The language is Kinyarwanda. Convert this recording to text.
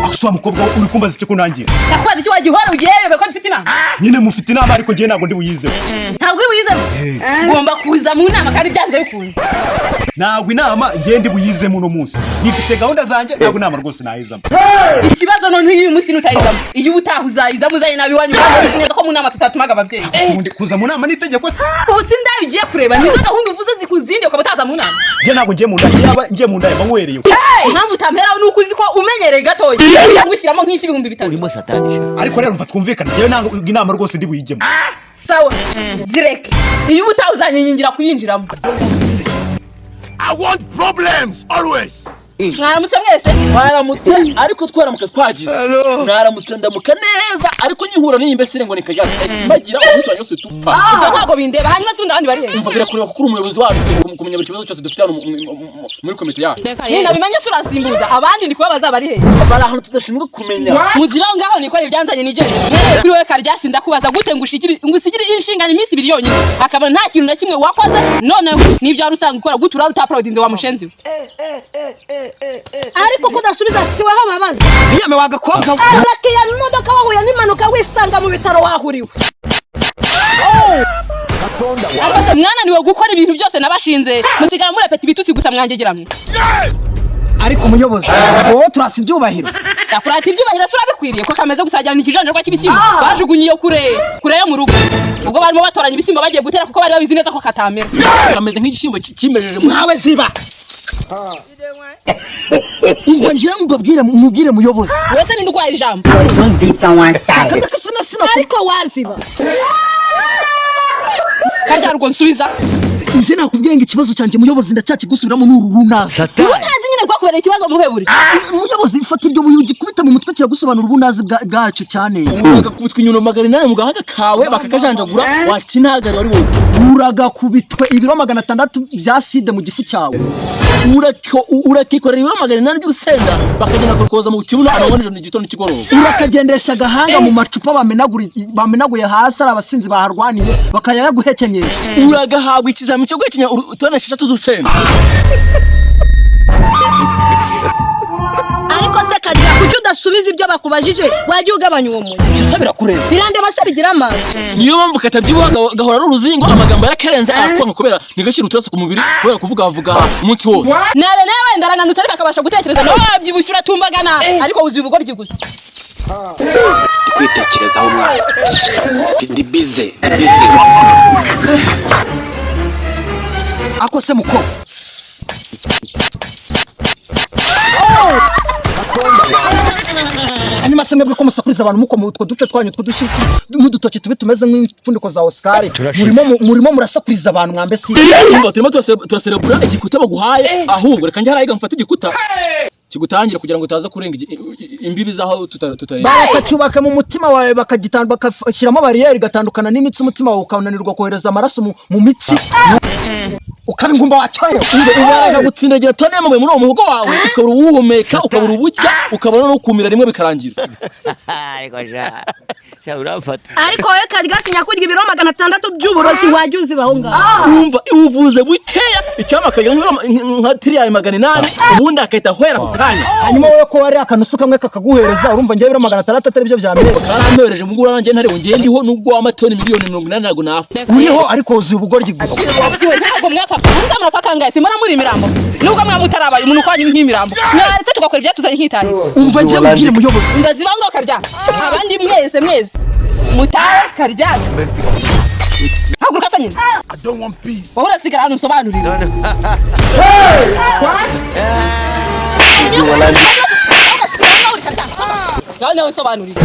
Akso mukobwa uri kumbaza iki kunangira? Nakwaza iki wagihora ugiyeyo beko mfite inama. Nyine mufite inama ariko ngiye ntago ndi buyize. Ntabwo uri buyize. Ngomba kuza mu nama kandi byanze bikunze. Ntabwo inama ngiye ndi buyize muno munsi. Nifite gahunda zanjye ntabwo inama rwose nahizamo. Ikibazo none uyu munsi nutayizamo. Iyo utahuzayiza muzaye nabi wanyu kandi bizi neza ko mu nama tutatumaga ababyeyi. Ubundi kuza mu nama nitegeko se. Ubusi ndayo ugiye kureba nizo gahunda uvuze zikuzinde ukaba utaza mu nama. Ngiye ntabwo ngiye mu nama yaba ngiye mu ndaya banywereyeho. Impamvu utampera nuko uzi ko umenyereye gatoya. Ngushyiramo nk'iki 2000. Urimo satanisha. Ariko rero mva twumvikana ngiye ntabwo inama rwose ndi buyigemo. Sawa. Jireke. Iyo utawuzanyingira kuyinjiramo. I want problems always. Mwaramutse mwese. Mwaramutse ariko twaramuka twagira. Mwaramutse ndamuka neza ariko nyihura n'imbesire ngo nikajya simagira umunsi wanyose tupfa. Ntabwo bindeba hanyuma se ndabandi bari he. Umva birakureba kuko umuyobozi wacu kumenya buri kibazo cyose dufite hano muri komite yacu. Nina bimenya sura nsimbuza abandi ndi kubabaza bari he. Bari ahantu tudashinzwe kumenya. Muzira ngaho nikora ibyanzanye nigende. Kuri we Karyasi ndakubaza gute ngushikiri inshingano iminsi ibiri yonyine. Akaba nta kintu na kimwe wakoze none nibyo arusanga gukora gutura utaproudinze wa mushenzi. Ariko kudasubiza siwe hababaza. Yeme wagakobwa. Arakiya imodoka wahuye n'impanuka wisanga mu bitaro wahuriwe. Akose mwana niwe gukora ibintu byose nabashinze. Musigara muri repeti bitutsi gusa mwangegeramwe. Ariko muyobozi wowe turasi ibyubahiro. Yakurata ibyubahiro surabikwiriye ko kameze gusajyana ikijanja kwa kibishyimbo. Bajugunyiye kure yo mu rugo. Ubwo barimo batoranya ibishyimbo bagiye gutera kuko bari babizi neza ko katamera. Kameze nk'igishyimbo kimejeje mu nawe ziba. Ngo ngiye mubwire muyobozi. Wese ni ndwaye ijambo. Ariko waziba. Karyarugoo nsubiza. Nje nakubwiye ngo ikibazo cyanjye muyobozi ndacyakigusubiramo n'uru runazi. Unazi nyine rwakubereye ikibazo muheburi. Muyobozi ifata ibyo buyugi kubita mu mutwe kiragusobanura ubunazi bwacu cyane. Uragakubitwa inyuno 800 mu gahaga kawe bakakajanjagura wakinagari wari wowe. Uragakubitwe ibiro 600 bya side mu gifu cyawe. Urakikorera ibiro 800 by'urusenda bakagenda kurukoza mu kibuno amabonjo n'igitondo kigoroba. Urakagendesha gahanga mu macupa bamenaguye hasi ari abasinzi baharwaniye bakayaguhekenyesha. Uragahabwa ikizami cyo gwekenya utone 6 z'urusenda. Ariko se Karyarugoo kuki udasubiza ibyo bakubajije wagiye ugabanya uwo muntu. Sabira kureba. Birande base bigira amaso. Niyo mpamvu katabyibuha gahora ruruzingo amagambo yarakerenze akwanga kubera nigashira utose ku mubiri kubera kuvuga umunsi wose. Nabe ndarananutse ariko akabasha gutekereza no wabyibushyura tumbagana ariko uzi ubugoryi gusa. Kwitekerezaho mwana. Ndi busy. Akose muko. Hanyuma se mwebwe ko musakuriza abantu muko mu utwo duce twanyu twudushi n'udutoki tubi tumeze nk'ipfundiko za Oscar. Murimo murasakuriza abantu mwambe si. Umva turimo turaserebura igikuta baguhaye ahubwo reka njye harayiga mfata igikuta. Kigutangira kugira ngo utaza kurenga imbibi zaho tutareba. Bakacubaka mu mutima wawe bakashyiramo barriere gatandukana n'imitsi umutima wawe ukananirwa kohereza amaraso mu mitsi. Ukabingumba wacayo ubaraga gutsindagira tone mu muri uwo muhogo wawe ukabura uwuhumeka ukabura ubujya ukabona no kumira rimwe bikarangira. Ariko ja urafata. Ariko we Karyarugoo nyakurya ibiro 600 by'uburozi wajye uzibaho ngaho. Umva uvuze bukeya icyamakagira nka 800 ubundi akahita hwera kukanya. Hanyuma wowe ko wari akanusu kamwe kakaguhereza urumva ngiye ibiro 600 atari byo byambere. Karambereje mugura nanjye ntare ngiye ndiho nubwo w'amatoni miliyoni 80 ntago nafa. Uriho ariko uzuye ubugoryi gusa. Ntabwo mwapfa. Ndamapfa kangaye simona muri imirambo. Nubwo mwamutarabaye umuntu kwanye nk'imirambo. Naretse tugakora ibyatuzanye nk'itari. Umva ngiye mubwire muyobozi. Ndaziba ngo Karyarugoo. Abandi mwese. Mutaye Karyarugoo. Haguruka sanye. I don't want peace. Wowe sigara hano usobanurira. Gaho nawe usobanurira.